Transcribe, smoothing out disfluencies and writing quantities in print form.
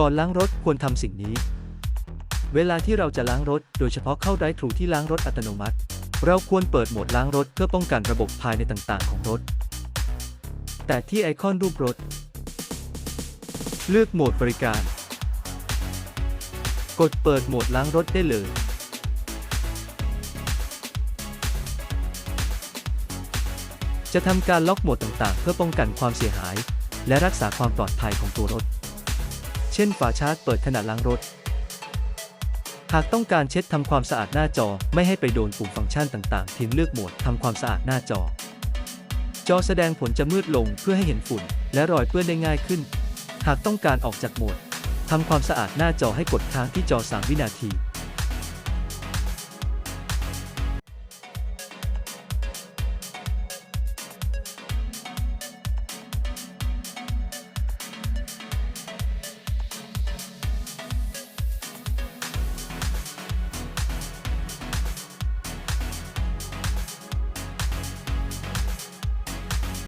ก่อนล้างรถควรทำสิ่งนี้ เวลาที่เราจะล้างรถโดยเฉพาะเข้าไดรฟ์ทรูที่ล้างรถอัตโนมัติเราควรเปิดโหมดล้างรถเพื่อป้องกันระบบภายในต่างๆของรถแต่ที่ไอคอนรูปรถเลือกโหมดบริการกดเปิดโหมดล้างรถได้เลยจะทำการล็อกโหมดต่างๆเพื่อป้องกันความเสียหายและรักษาความปลอดภัยของตัวรถเช่นฝาชาร์จเปิดขณะล้างรถหากต้องการเช็ดทำความสะอาดหน้าจอไม่ให้ไปโดนปุ่มฟังก์ชันต่างๆทีมเลือกโหมดทำความสะอาดหน้าจอแสดงผลจะมืดลงเพื่อให้เห็นฝุ่นและรอยเปื้อนได้ง่ายขึ้นหากต้องการออกจากโหมดทำความสะอาดหน้าจอให้กดค้างที่จอ3 วินาที